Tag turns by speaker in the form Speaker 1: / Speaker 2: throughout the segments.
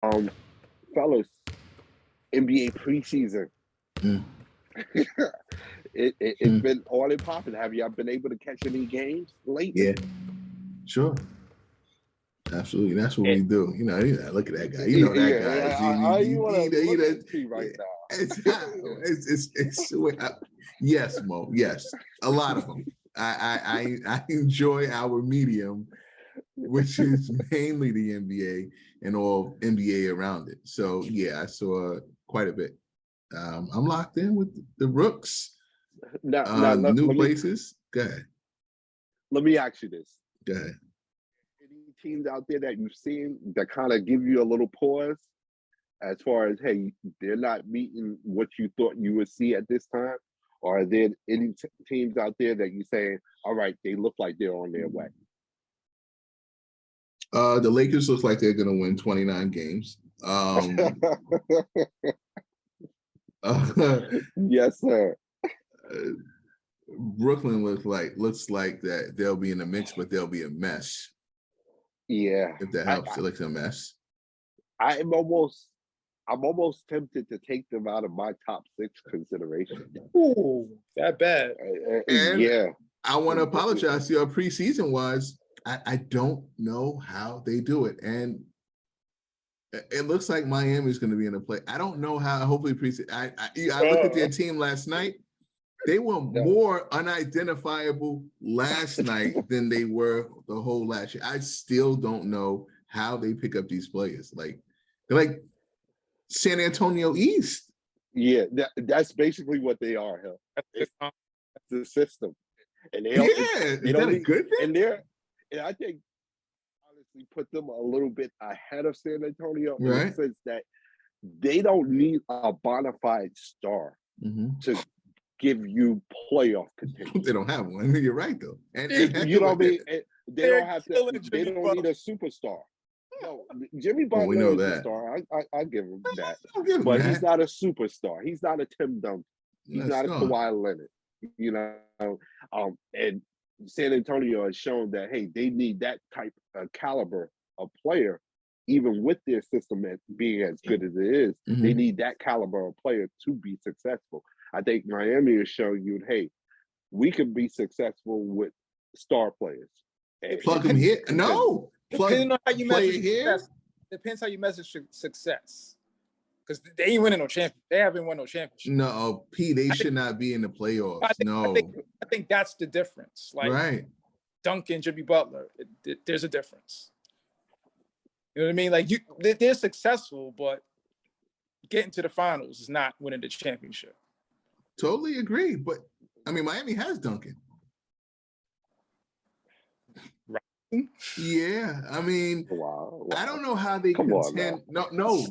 Speaker 1: Um, fellas, NBA preseason.
Speaker 2: Mm.
Speaker 1: It's been all in popping. Have y'all been able to catch any games lately?
Speaker 2: Yeah, sure. Absolutely, that's what we do. Look at that guy. You know that guy.
Speaker 1: You want to look at P right now?
Speaker 2: Yes, Mo. Yes, a lot of them. I enjoy our medium, which is mainly the NBA and all NBA around it. So yeah, I saw quite a bit. I'm locked in with the Rooks. New places. Go ahead.
Speaker 1: Let me ask you this.
Speaker 2: Go ahead.
Speaker 1: Any teams out there that you've seen that kind of give you a little pause as far as, hey, they're not meeting what you thought you would see at this time? Or are there any teams out there that you say, all right, they look like they're on their way?
Speaker 2: The Lakers look like they're going to win 29 games.
Speaker 1: Yes, sir.
Speaker 2: Brooklyn looks like that they'll be in the mix, but they'll be a mess.
Speaker 1: Yeah,
Speaker 2: if that helps, it looks a mess.
Speaker 1: I'm almost tempted to take them out of my top 6 consideration.
Speaker 3: Ooh, that bad.
Speaker 2: And
Speaker 1: yeah,
Speaker 2: I want to apologize to you. Preseason wise, I don't know how they do it, and it looks like Miami's going to be in the play. I don't know how. Hopefully, preseason. I looked at their team last night. They were more unidentifiable last night than they were the whole last year. I still don't know how they pick up these players. They're like San Antonio East.
Speaker 1: Yeah, that's basically what they are. It's the system, and they don't need, good thing? And I think honestly put them a little bit ahead of San Antonio in the sense that they don't need a bona fide star to give you playoff contention.
Speaker 2: They don't have one. You're right, though. And
Speaker 1: you know what I mean? They don't have to. They don't need a superstar. No, Jimmy Butler is a star. I give him that. But he's not a superstar. He's not a Tim Duncan. He's not a Kawhi Leonard. And San Antonio has shown that, hey, they need that type of caliber of player, even with their system being as good as it is. They need that caliber of player to be successful. I think Miami is showing you, hey, we can be successful with star players.
Speaker 2: Plug them here. No.
Speaker 3: Depending on how you measure success. Depends how you measure success. Because they ain't winning no championship. They haven't won no championship.
Speaker 2: No, P, they should not be in the playoffs.
Speaker 3: I think that's the difference. Duncan, Jimmy Butler, there's a difference. You know what I mean? They're successful, but getting to the finals is not winning the championship.
Speaker 2: Totally agree. But, Miami has Duncan. Right. Yeah.
Speaker 1: Wow.
Speaker 2: I don't know how they contend. No.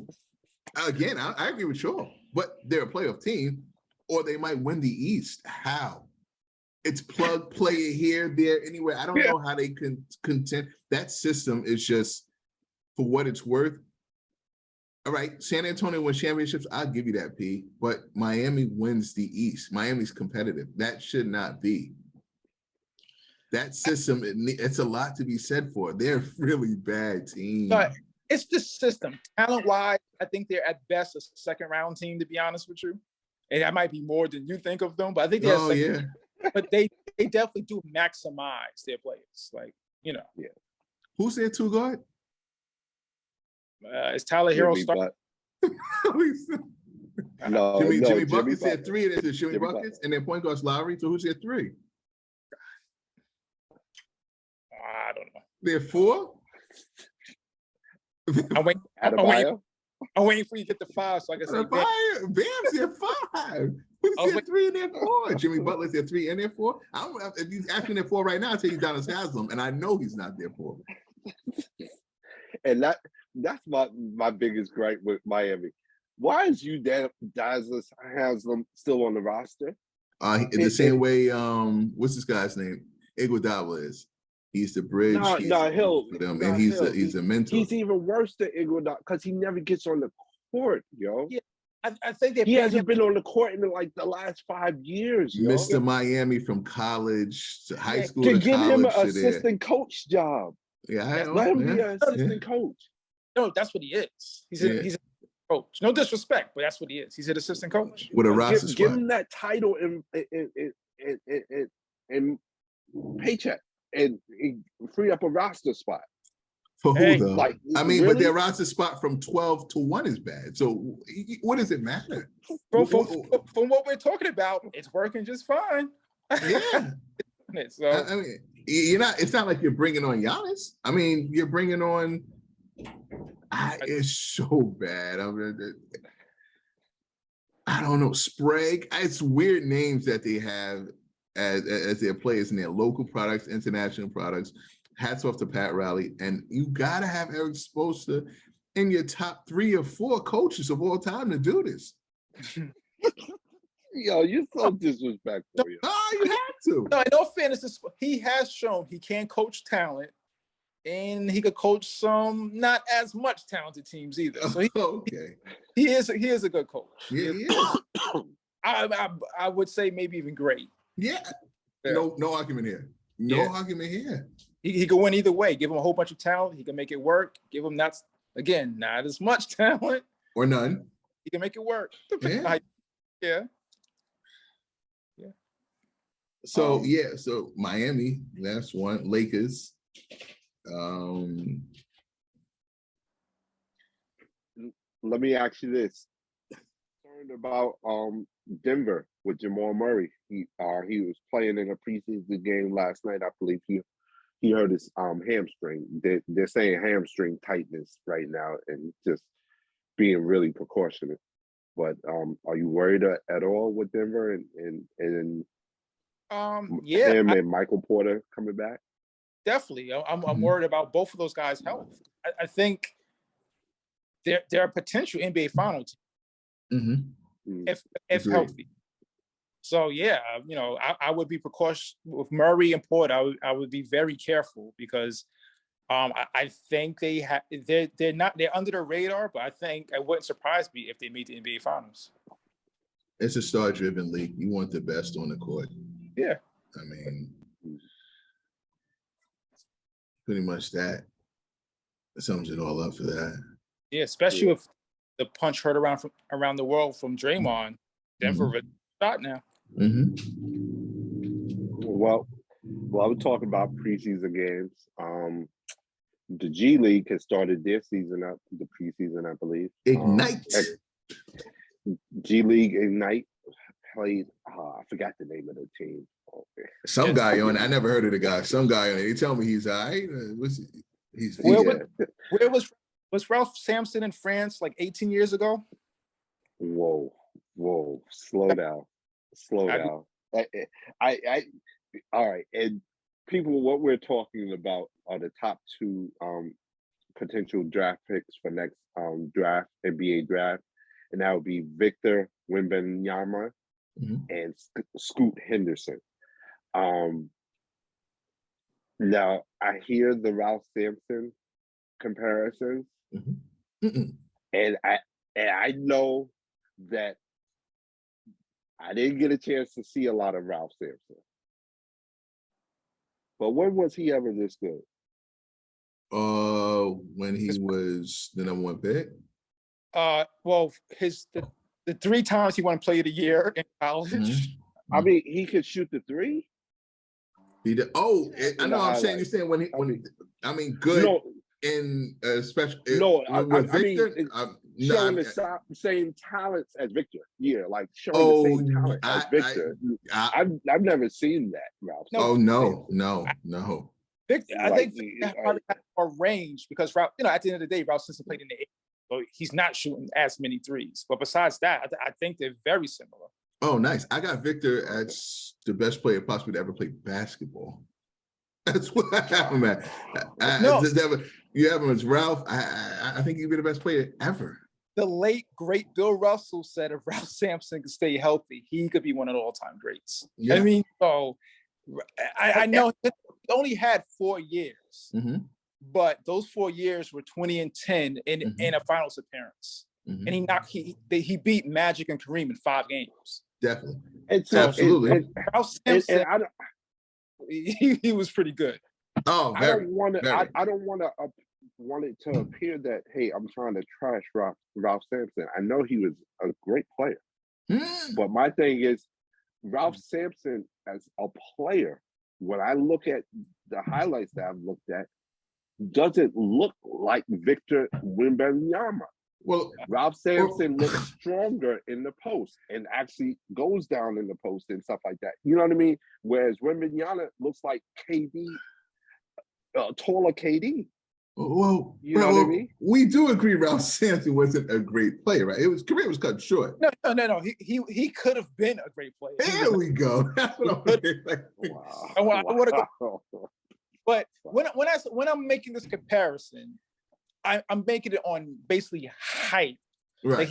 Speaker 2: Again, I agree with you. But they're a playoff team, or they might win the East. How? It's plug, play it here, there, anywhere. I don't know how they can contend. That system is just, for what it's worth. All right, San Antonio wins championships. I'll give you that, P. But Miami wins the East. Miami's competitive. That should not be. That system, it's a lot to be said for. They're a really bad team.
Speaker 3: But it's the system. Talent-wise, I think they're at best a second-round team, to be honest with you. And that might be more than you think of them, but I think they're But they definitely do maximize their players.
Speaker 2: Who's their two guard?
Speaker 3: Is Tyler Hero starting?
Speaker 2: Jimmy Buckets had 3, and there's Jimmy Buckets, and then point guard's Lowry. So who's their 3?
Speaker 3: I don't know.
Speaker 2: They're 4?
Speaker 3: I'm waiting for you to get the 5 so I can say
Speaker 2: Bam's their 5. Who's their 3 and their 4? Jimmy Butler's their 3 and their 4. If he's asking their 4 right now, I'll tell you Donis Haslam, and I know he's not their 4.
Speaker 1: And that's my biggest gripe with Miami. Why is Donis Haslam still on the roster?
Speaker 2: In the same way, what's this guy's name? Iguodala is. He's the bridge. He's a mentor.
Speaker 1: He's even worse than Iguodala because he never gets on the court, yo.
Speaker 3: Yeah, I think
Speaker 1: he hasn't been on the court in the last 5 years.
Speaker 2: Mr. Miami from college to high school
Speaker 1: to give him an assistant coach job.
Speaker 2: Yeah,
Speaker 1: let him be an assistant coach.
Speaker 3: No, that's what he is. He's a coach. No disrespect, but that's what he is. He's an assistant coach
Speaker 2: with a roster spot.
Speaker 1: Give him that title and paycheck and free up a roster spot.
Speaker 2: For who though?
Speaker 1: Like,
Speaker 2: I mean,
Speaker 1: really?
Speaker 2: But their roster spot from 12 to 1 is bad. So what does it matter?
Speaker 3: From what we're talking about, it's working just fine.
Speaker 2: Yeah.
Speaker 3: So
Speaker 2: I mean, it's not like you're bringing on Giannis. I mean, you're bringing on. It's so bad. I don't know. Sprague. It's weird names that they have as their players in their local products, international products. Hats off to Pat Riley. And you got to have Eric Spoelstra in your top 3 or 4 coaches of all time to do this.
Speaker 1: Yo, you're so disrespectful.
Speaker 2: Oh, you have to.
Speaker 3: No, in all fairness, he has shown he can coach talent, and he could coach some not as much talented teams either. So he is a good coach.
Speaker 2: Yeah, he is.
Speaker 3: I would say maybe even great.
Speaker 2: Yeah. No argument here. No argument here.
Speaker 3: He could win either way. Give him a whole bunch of talent. He can make it work. Give him not as much talent.
Speaker 2: Or none.
Speaker 3: He can make it work. Yeah.
Speaker 2: So so Miami, last one. Lakers.
Speaker 1: Let me ask you this. Concerned about Denver with Jamal Murray. He was playing in a preseason game last night. I believe he hurt his hamstring. They're saying hamstring tightness right now and just being really precautionate. But are you worried at all with Denver and him and Michael Porter coming back?
Speaker 3: Definitely. I'm worried about both of those guys' health. I think they're a potential NBA final team if healthy. So I would be precautious with Murray and Porter. I would be very careful because I think they're under the radar, but I think it wouldn't surprise me if they made the NBA finals.
Speaker 2: It's a star-driven league. You want the best on the court.
Speaker 3: Yeah.
Speaker 2: I mean, pretty much that sums it all up for that.
Speaker 3: Yeah, especially if the punch heard around the world from Draymond. Denver shot now.
Speaker 1: Well, I was talking about preseason games. The G League has started their season up, the preseason, I believe.
Speaker 2: Ignite.
Speaker 1: G League Ignite played. I forgot the name of the team.
Speaker 2: Some guy on it. I never heard of the guy. Some guy on it. They tell me he's all right.
Speaker 3: Where was Ralph Sampson in France like 18 years ago?
Speaker 1: Whoa. Slow down. All right. And people, what we're talking about are the top 2 potential draft picks for next NBA draft. And that would be Victor Wembanyama and Scoot Henderson. Now I hear the Ralph Sampson comparisons, and I know that I didn't get a chance to see a lot of Ralph Sampson. But when was he ever this good?
Speaker 2: When he was the number 1 pick.
Speaker 3: Well, the 3 times he won Player of the Year in college.
Speaker 1: I mean, he could shoot the 3.
Speaker 2: He did. Oh, I know. I'm saying you're saying when good in special.
Speaker 1: Victor, showing the same talents as Victor. Yeah, like showing the same talent as Victor. I've never seen that, Ralph.
Speaker 2: No.
Speaker 3: Victor, I think Victor probably has more range because Ralph, at the end of the day, Ralph Simpson played in the 80s, so he's not shooting as many threes. But besides that, I think they're very similar.
Speaker 2: Oh, nice. I got Victor as the best player possibly to ever play basketball. That's what I have him at. You have him as Ralph. I think he'd be the best player ever.
Speaker 3: The late, great Bill Russell said if Ralph Sampson could stay healthy, he could be one of the all-time greats. Yeah. I mean, so I know he only had 4 years, but those 4 years were 20 and 10 in a finals appearance. And he beat Magic and Kareem in 5 games.
Speaker 2: Definitely.
Speaker 3: Absolutely. Ralph Sampson, he was pretty good.
Speaker 2: Oh,
Speaker 1: I don't want to want it to appear that, hey, I'm trying to trash Ralph Sampson. I know he was a great player. But my thing is, Ralph Sampson as a player, when I look at the highlights that I've looked at, doesn't look like Victor Wembanyama.
Speaker 2: Well,
Speaker 1: Ralph Sampson looks stronger in the post and actually goes down in the post and stuff like that. You know what I mean? Whereas Wembanyama looks like KD, taller KD.
Speaker 2: Well,
Speaker 1: you know what I mean?
Speaker 2: We do agree Ralph Sampson wasn't a great player, right? His career was cut short.
Speaker 3: No. He could have been a great player.
Speaker 2: There we go. That's what
Speaker 3: I want to go. But when I'm making this comparison, I'm making it on basically height.
Speaker 2: Right.
Speaker 3: Like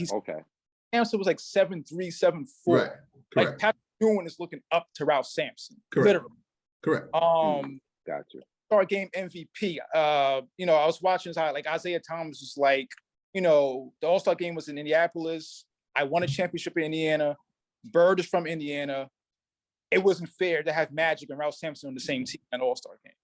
Speaker 3: Sampson was like 7'3", 7'4".
Speaker 2: Right.
Speaker 3: Like Patrick Ewing is looking up to Ralph Sampson.
Speaker 2: Correct.
Speaker 3: Literally.
Speaker 2: Correct.
Speaker 1: Gotcha.
Speaker 3: Star game MVP. I was watching how like Isaiah Thomas was like, the All-Star game was in Indianapolis. I won a championship in Indiana. Bird is from Indiana. It wasn't fair to have Magic and Ralph Sampson on the same team at All-Star game.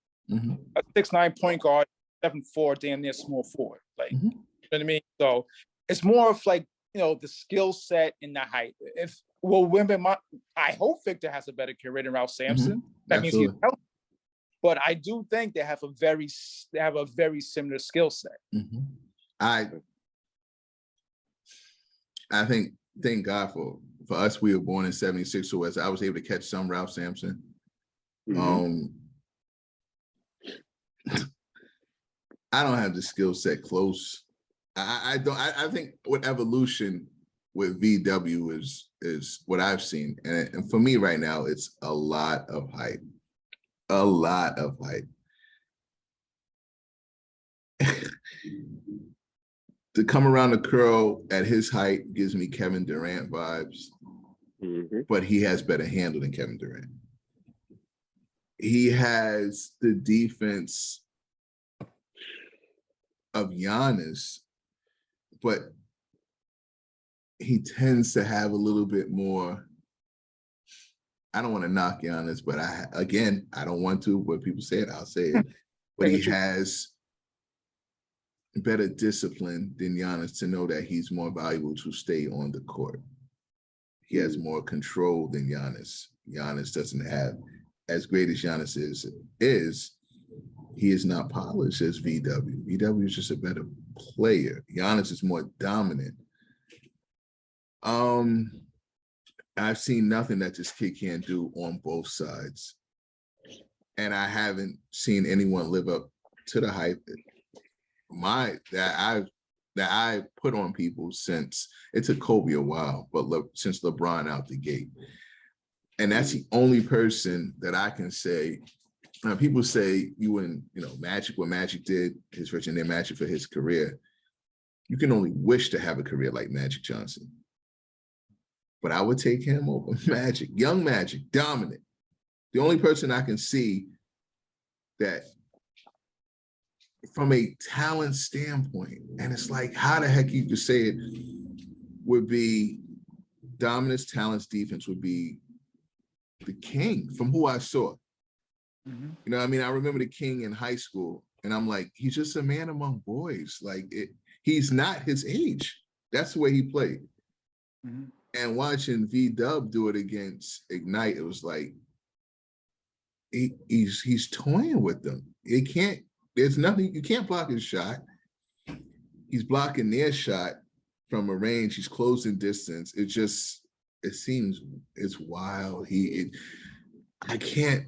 Speaker 3: A 6'9" point guard, 7'4", damn near small forward. Like, you know what I mean? So it's more of like, the skill set and the height. I hope Victor has a better career than Ralph Sampson. That means he's healthy. But I do think they have a very similar skill set.
Speaker 2: I think, thank God for us, we were born in '76, so as I was able to catch some Ralph Sampson. I don't have the skill set close. I don't. I think what evolution with VW is what I've seen, and for me right now, it's a lot of height. A lot of height. To come around the curl at his height gives me Kevin Durant vibes, but he has better handle than Kevin Durant. He has the defense of Giannis, but he tends to have a little bit more. I don't want to knock Giannis, but I don't want to. When people say it, I'll say it. But he has better discipline than Giannis to know that he's more valuable to stay on the court. He has more control than Giannis. Giannis doesn't have, as great as Giannis is, he is not polished as VW. VW is just a better player. Giannis is more dominant. I've seen nothing that this kid can't do on both sides. And I haven't seen anyone live up to the hype that I put on people since it took Kobe a while, but since LeBron out the gate. And that's the only person that I can say. People say you wouldn't, Magic, what Magic did, his version of Magic for his career. You can only wish to have a career like Magic Johnson. But I would take him over Magic, young Magic, dominant. The only person I can see that from a talent standpoint, and it's like, how the heck you could say it, would be dominance, talents, defense would be the King from who I saw. I remember the King in high school, and I'm like, he's just a man among boys. Like, he's not his age. That's the way he played. And watching V-Dub do it against Ignite, it was like, he's toying with them. There's nothing, you can't block his shot. He's blocking their shot from a range. He's closing distance. It's wild. I can't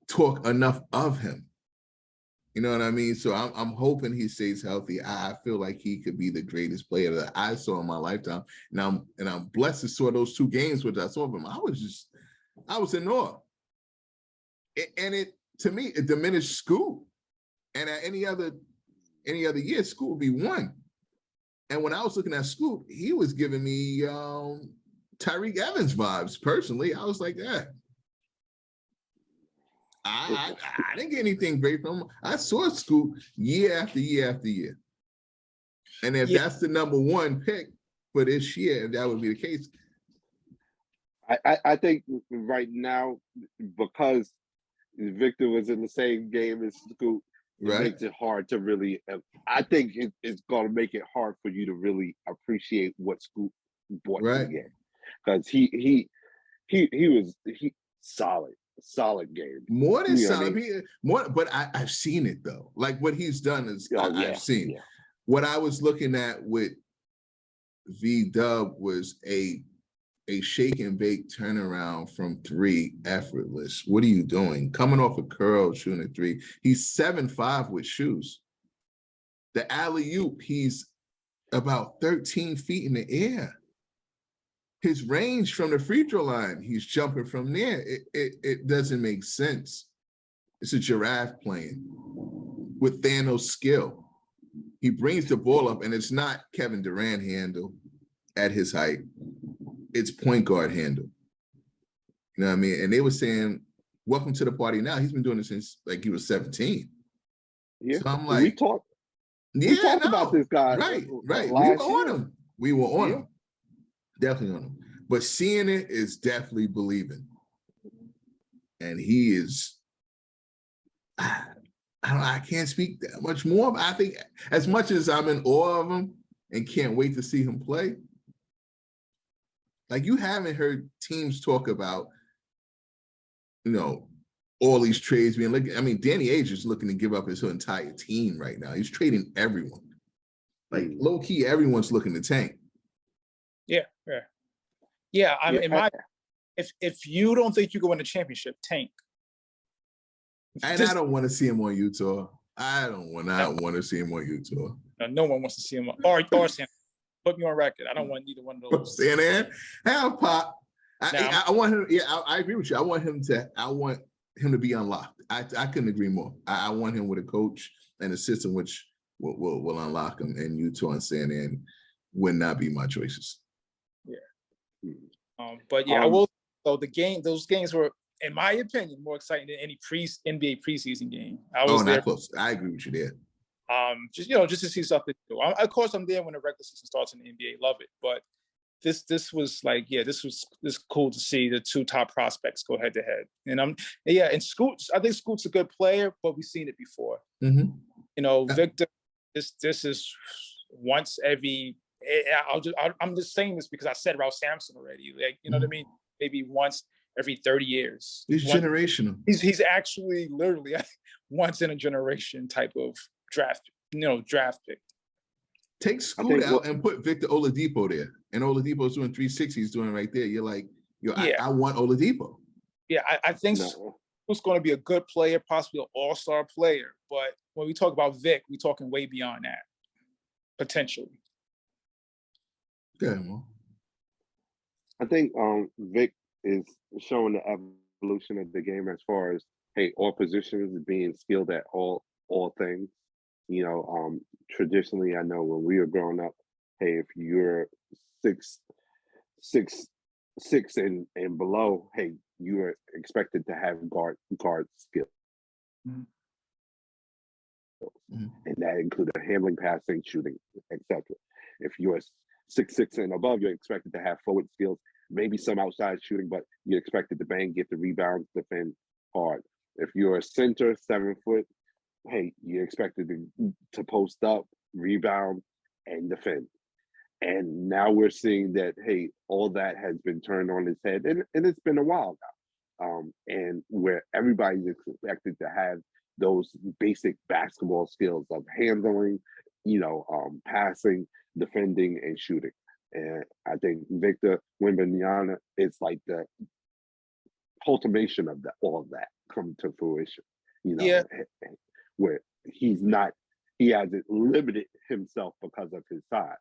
Speaker 2: talk enough of him. You know what I mean? So I'm hoping he stays healthy. I feel like he could be the greatest player that I saw in my lifetime. And I'm blessed to saw those 2 games which I saw of him. I was in awe. And to me, it diminished Scoot. And at any other year, Scoot would be 1. And when I was looking at Scoot, he was giving me Tyreek Evans vibes. Personally, I was like, yeah. I didn't get anything great from him. I saw Scoot year after year after year. And if that's the number 1 pick for this year, if that would be the case.
Speaker 1: I think right now, because Victor was in the same game as Scoot, It makes it hard to really. I think it's going to make it hard for you to really appreciate what Scoot brought to the game, because he was solid game.
Speaker 2: More than solid. More, but I've seen it though. Like what he's done is I've seen. Yeah. What I was looking at with V-Dub was a shake and bake turnaround from three, effortless. What are you doing? Coming off a curl, shooting a three. He's 7'5" with shoes. The alley-oop, he's about 13 feet in the air. His range from the free throw line, he's jumping from there. It doesn't make sense. It's a giraffe playing with Thanos skill. He brings the ball up, and it's not Kevin Durant handle at his height. It's point guard handle. You know what I mean? And they were saying, welcome to the party now. He's been doing it since like he was 17.
Speaker 1: Yeah.
Speaker 2: So I'm like,
Speaker 1: we talked about this guy.
Speaker 2: Right. We were on him. Definitely on him. But seeing it is definitely believing. And he is, I can't speak that much more. I think as much as I'm in awe of him and can't wait to see him play, like you haven't heard teams talk about, all these trades being like, I mean, Danny Ainge is looking to give up his entire team right now. He's trading everyone. Like low key, everyone's looking to tank.
Speaker 3: Yeah. I mean, if you don't think you can win a championship, tank.
Speaker 2: And I don't want to see him on Utah. I want to see him on Utah.
Speaker 3: No one wants to see him or San. Put me on record. I don't want either one of those.
Speaker 2: San An, have Pop. I want him. Yeah, I agree with you. I want him to be unlocked. I couldn't agree more. I want him with a coach and a system which will unlock him. And Utah and San An would not be my choices.
Speaker 3: Yeah. But yeah, I will. So those games were, in my opinion, more exciting than any NBA preseason game. I was there.
Speaker 2: Close. I agree with you there.
Speaker 3: Just to see something new. Of course, I'm there when the regular season starts in the NBA. Love it, but this was like, this was cool to see the two top prospects go head to head. And and Scoot, I think Scoot's a good player, but we've seen it before. Mm-hmm. Victor, this is once every. I'm just saying this because I said Ralph Sampson already. Like, you know what I mean? Maybe once every 30 years.
Speaker 2: He's generational.
Speaker 3: He's actually literally once in a generation type of draft pick.
Speaker 2: Take Scoot out and put Victor Oladipo there. And Oladipo's doing 360. He's doing right there. You're like, I want Oladipo.
Speaker 3: Yeah, I think Scoot's going to be a good player, possibly an all-star player. But when we talk about Vic, we're talking way beyond that, potentially.
Speaker 2: Yeah, well.
Speaker 1: I think Vic is showing the evolution of the game as far as, all positions being skilled at all things. Traditionally, I know when we were growing up, if you're 6'6" and below, you are expected to have guard skills. Mm-hmm. And that included handling, passing, shooting, etc. If you're 6'6" and above, you're expected to have forward skills, maybe some outside shooting, but you're expected to bang, get the rebounds, defend hard. If you're a center, 7 foot, you're expected to post up, rebound, and defend. And now we're seeing that, all that has been turned on its head, and it's been a while now. And where everybody's expected to have those basic basketball skills of handling, passing, defending, and shooting. And I think Victor Wembanyana is like the culmination of all of that come to fruition. Where he hasn't limited himself because of his size.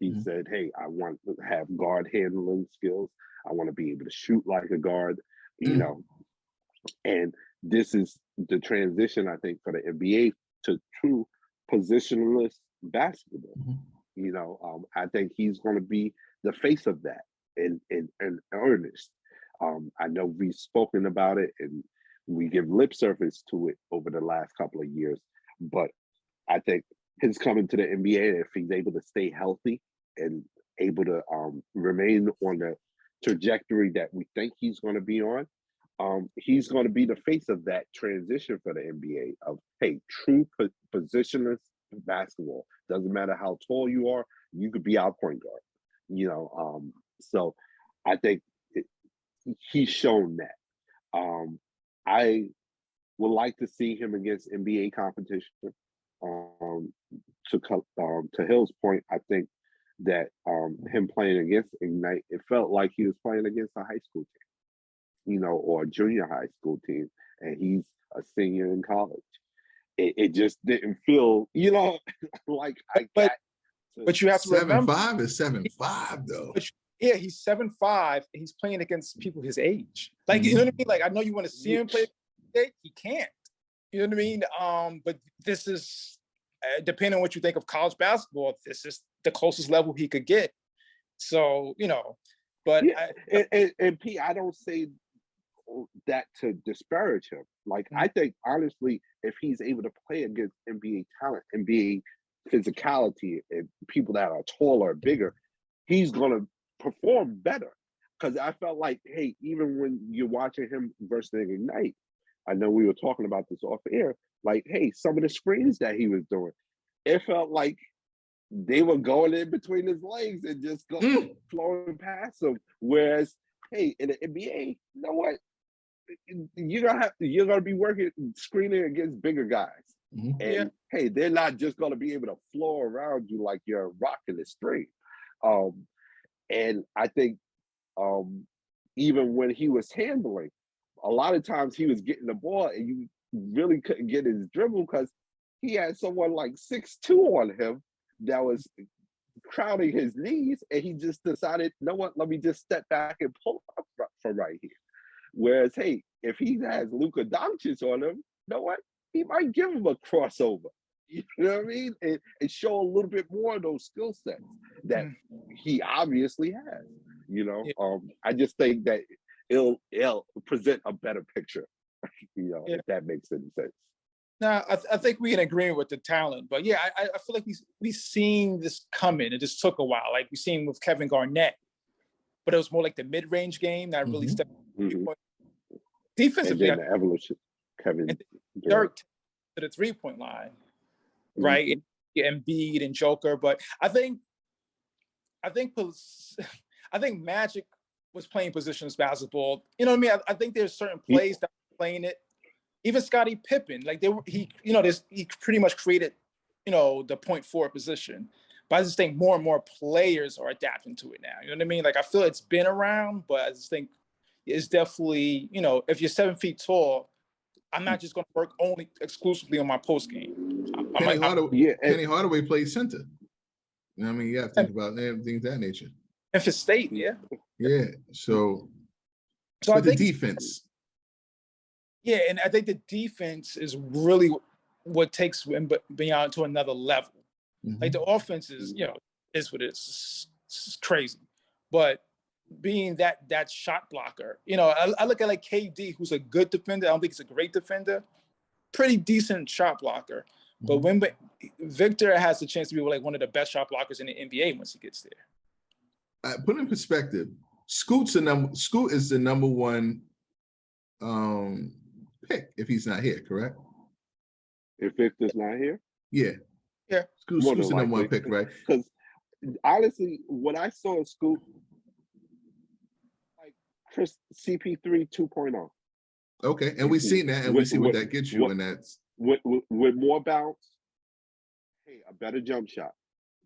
Speaker 1: He said, I want to have guard handling skills. I want to be able to shoot like a guard, and this is the transition, I think, for the NBA to true positionless basketball. I think he's going to be the face of that in earnest. I know we've spoken about it and we give lip service to it over the last couple of years, but I think his coming to the NBA, if he's able to stay healthy and able to remain on the trajectory that we think he's going to be on, he's going to be the face of that transition for the NBA of, hey, true positionless basketball. Doesn't matter how tall you are, you could be our point guard. So I think he's shown that. I would like to see him against NBA competition. To Hill's point, I think that him playing against Ignite, it felt like he was playing against a high school team, or a junior high school team, and he's a senior in college. It just didn't feel, like I got.
Speaker 3: But you have to remember,
Speaker 2: 7'5" is 7'5" though.
Speaker 3: Yeah, he's 7'5", and he's playing against people his age. Like, you know what I mean? Like, I know you want to see him play, he can't. You know what I mean? But this is, depending on what you think of college basketball, this is the closest level he could get. So, but
Speaker 1: and P, I don't say that to disparage him. Like, I think honestly, if he's able to play against NBA talent, NBA physicality, and people that are taller, bigger, he's gonna perform better. Because I felt like, hey, even when you're watching him versus Ignite, I know we were talking about this off air, like, hey, some of the screens that he was doing, it felt like they were going in between his legs and just flowing past him. Whereas, hey, in the NBA, you know what? You're gonna be working screening against bigger guys. And hey, they're not just gonna be able to flow around you like you're rocking the string. And I think even when he was handling, a lot of times he was getting the ball and you really couldn't get his dribble because he had someone like 6'2" on him that was crowding his knees, and he just decided, you know what, let me just step back and pull up from right here. Whereas, hey, if he has Luka Doncic on him, you know what, he might give him a crossover. You know what I mean? And show a little bit more of those skill sets that he obviously has. I just think that it'll present a better picture, if that makes any sense.
Speaker 3: No, I think we can agree with the talent, but yeah, I feel like we've seen this coming. It just took a while. Like we've seen with Kevin Garnett, but it was more like the mid-range game that really stepped. Defensively,
Speaker 1: and then the evolution, Kevin
Speaker 3: Dirk to the 3-point line, right? And Embiid and Joker, but I think Magic was playing positions basketball. You know what I mean? I think there's certain plays that were playing it. Even Scottie Pippen, like he pretty much created, the point forward position. But I just think more and more players are adapting to it now. You know what I mean? Like I feel it's been around, but I just think it's definitely, if you're 7 feet tall, I'm not just going to work only exclusively on my post game.
Speaker 2: Penny Hardaway plays center. You know what I mean? You have to think about things of that nature.
Speaker 3: Memphis State, yeah.
Speaker 2: So
Speaker 3: I
Speaker 2: think the defense.
Speaker 3: Yeah, and I think the defense is really what takes beyond to another level. Like the offense is, is what it is. It's crazy. But being that shot blocker, I look at like KD, who's a good defender. I don't think he's a great defender. Pretty decent shot blocker. But when Victor has the chance to be like one of the best shot blockers in the NBA once he gets there.
Speaker 2: Put in perspective, Scoot is the number one pick if he's not here, correct?
Speaker 1: If Victor's not here?
Speaker 2: Yeah. Scoot's the number one pick, right?
Speaker 1: Because honestly, when I saw Scoot, like Chris CP3 2.0.
Speaker 2: Okay, and we've seen that, and we see what that gets you, and that's
Speaker 1: with more bounce. Hey, a better jump shot,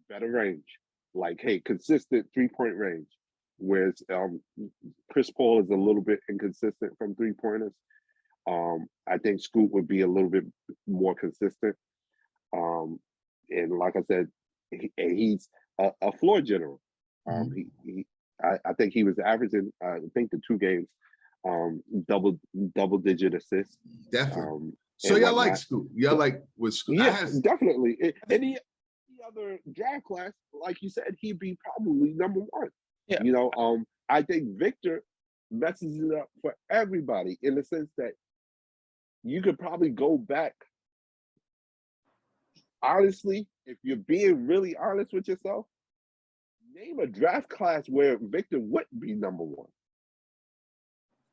Speaker 1: better range. Like, hey, consistent 3-point range. Whereas Chris Paul is a little bit inconsistent from 3-pointers. I think Scoot would be a little bit more consistent. And like I said, he's a floor general. I think he was averaging, I think the 2 games, double digit assists.
Speaker 2: Definitely. So y'all like Scoot? Y'all like with Scoot?
Speaker 1: Yeah, definitely. Any other draft class, like you said, he'd be probably number 1. Yeah. I think Victor messes it up for everybody in the sense that you could probably go back. Honestly, if you're being really honest with yourself, name a draft class where Victor wouldn't be number 1.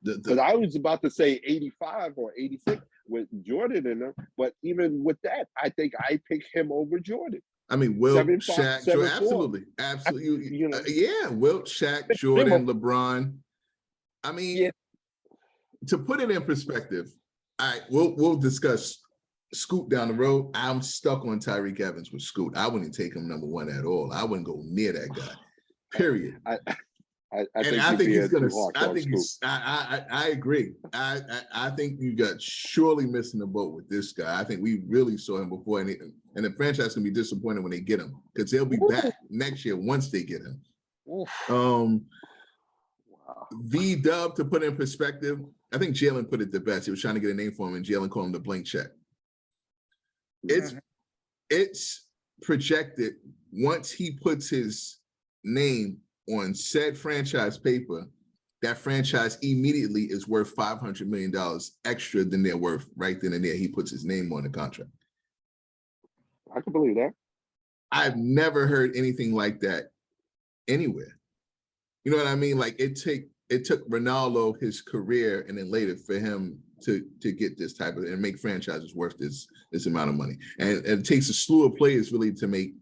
Speaker 1: Because I was about to say 85 or 86 with Jordan in them, but even with that, I think I pick him over Jordan.
Speaker 2: I mean, Wilt, Shaq, Jordan, absolutely. You know, yeah, Wilt, Shaq, Jordan, LeBron. I mean, to put it in perspective, all right, we'll discuss Scoot down the road. I'm stuck on Tyreke Evans with Scoot. I wouldn't take him number one at all. I wouldn't go near that guy. Period. I think he's gonna. I agree. I think you got surely missing the boat with this guy. I think we really saw him before, and the franchise can be disappointed when they get him because they'll be back next year once they get him. V-Dub, to put it in perspective, I think Jalen put it the best. He was trying to get a name for him, and Jalen called him the blank check. It's projected once he puts his name on said franchise paper, that franchise immediately is worth $500 million extra than they're worth right then and there. He puts his name on the contract.
Speaker 1: I can believe that.
Speaker 2: I've never heard anything like that anywhere. You know what I mean? Like it took Ronaldo his career and then later for him to get this type of and make franchises worth this amount of money. And it takes a slew of players really to make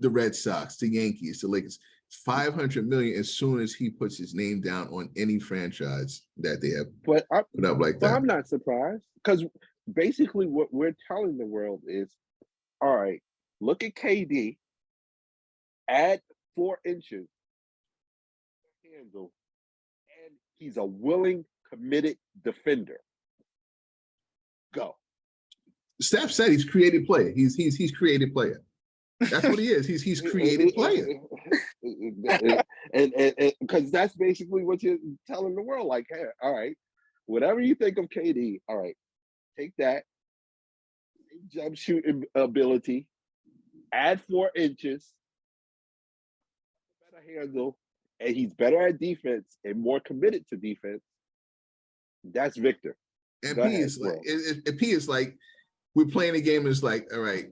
Speaker 2: the Red Sox, the Yankees, the Lakers. $500 million as soon as he puts his name down on any franchise that they have put up like that.
Speaker 1: But I'm not surprised because basically what we're telling the world is, all right, look at KD, add 4 inches, handle, and he's a willing, committed defender. Go.
Speaker 2: Steph said he's creative player. He's creative player. That's what he is. He's creative player.
Speaker 1: and because that's basically what you're telling the world. Like, hey, all right, whatever you think of KD, all right, take that jump shooting ability, add 4 inches, better handle, and he's better at defense and more committed to defense. That's Victor.
Speaker 2: And P is like, we're playing a game. It's like, all right,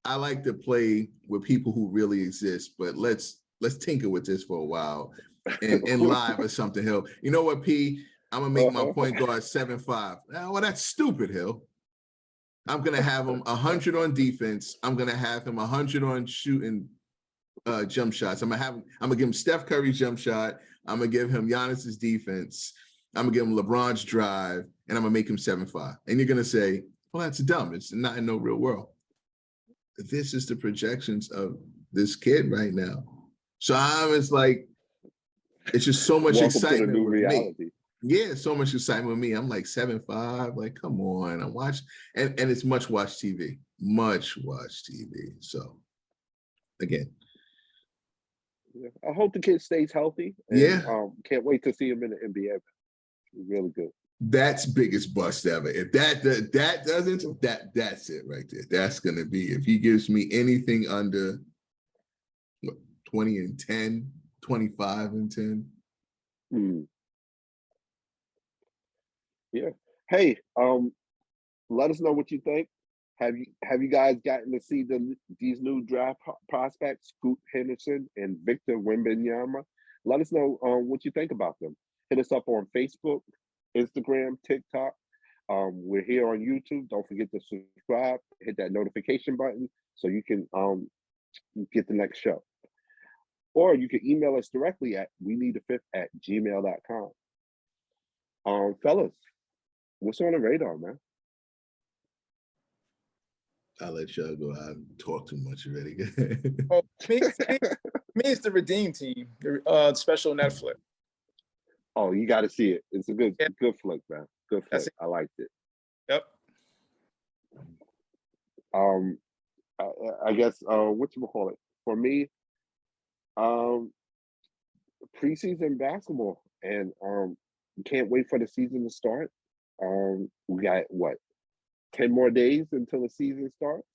Speaker 2: I like to play with people who really exist, but let's tinker with this for a while and live or something, Hill. You know what, P? I'm gonna make my point guard 7'5". Well, that's stupid, Hill. I'm gonna have him 100 on defense. I'm gonna have him 100 on shooting jump shots. I'm gonna give him Steph Curry's jump shot. I'm gonna give him Giannis's defense. I'm gonna give him LeBron's drive, and I'm gonna make him 7'5". And you're gonna say, well, that's dumb. It's not in no real world. This is the projections of this kid right now. So it's like, it's just so much excitement with reality. Me. Yeah, so much excitement with me. I'm like 7'5", like, come on. I'm watching, and it's much watch TV. So again.
Speaker 1: Yeah, I hope the kid stays healthy. And, can't wait to see him in the NBA. Really good.
Speaker 2: That's biggest bust ever. If that doesn't, that's it right there. That's gonna be, if he gives me anything under 20 and 10, 25 and 10.
Speaker 1: Yeah. Hey, let us know what you think. Have you guys gotten to see these new draft prospects, Scoot Henderson and Victor Wembanyama? Let us know what you think about them. Hit us up on Facebook, Instagram, TikTok. We're here on YouTube. Don't forget to subscribe, hit that notification button so you can get the next show. Or you can email us directly at weneedafifth@gmail.com. Fellas, what's on the radar, man?
Speaker 2: I'll let y'all go. I talk too much already.
Speaker 3: Me, it's the Redeem Team, the special Netflix.
Speaker 1: Oh, you got to see it. It's a good flick, man. Good flick. I liked it.
Speaker 3: Yep.
Speaker 1: I guess whatchamacallit? For me, preseason basketball, and can't wait for the season to start. We got 10 more days until the season starts.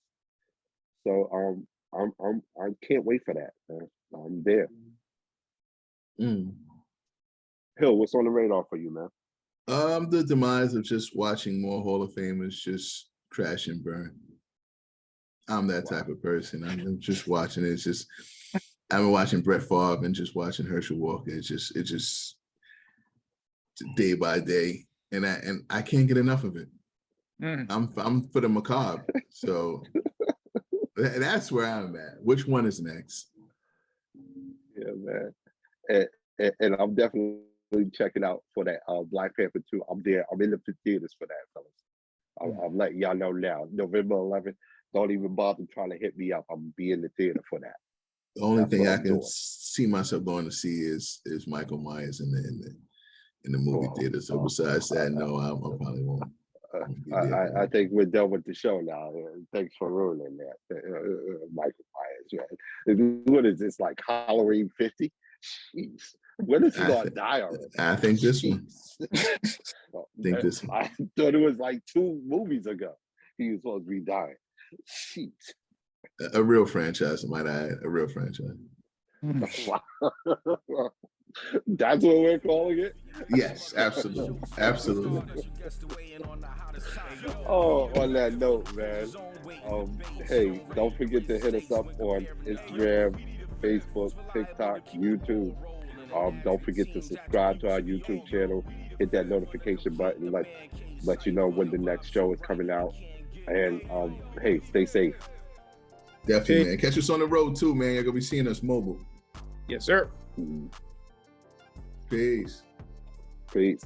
Speaker 1: So I can't wait for that, man. I'm there. Hill, what's on the radar for you, man?
Speaker 2: The demise of just watching more Hall of Famers just crash and burn. I'm that type of person. I'm just watching it. It's just, I've been watching Brett Favre and just watching Herschel Walker. It just day by day, and I can't get enough of it. I'm for the macabre, so that's where I'm at. Which one is next?
Speaker 1: Yeah, man, and I'm definitely checking out for that Black Panther 2. I'm there. I'm in the theaters for that, fellas. I'm letting y'all know now. November 11th. Don't even bother trying to hit me up. I'm be in the theater for that.
Speaker 2: The only thing I can see myself going to see is Michael Myers in the movie theater. So besides that, no, I probably won't.
Speaker 1: I think we're done with the show now. Thanks for ruining that, Michael Myers. Man. What is this, like Halloween 50? Jeez, when is he gonna die already?
Speaker 2: I think this one.
Speaker 1: I thought it was like 2 movies ago he was supposed to be dying. Jeez.
Speaker 2: A real franchise, I might add. A real franchise.
Speaker 1: That's what we're calling it?
Speaker 2: Yes, absolutely. Absolutely.
Speaker 1: Oh, on that note, man. Hey, don't forget to hit us up on Instagram, Facebook, TikTok, YouTube. Don't forget to subscribe to our YouTube channel. Hit that notification button. Let you know when the next show is coming out. And hey, stay safe.
Speaker 2: Definitely, man. Catch us on the road too, man. You're gonna be seeing us mobile.
Speaker 3: Yes, sir.
Speaker 2: Peace.
Speaker 1: Peace.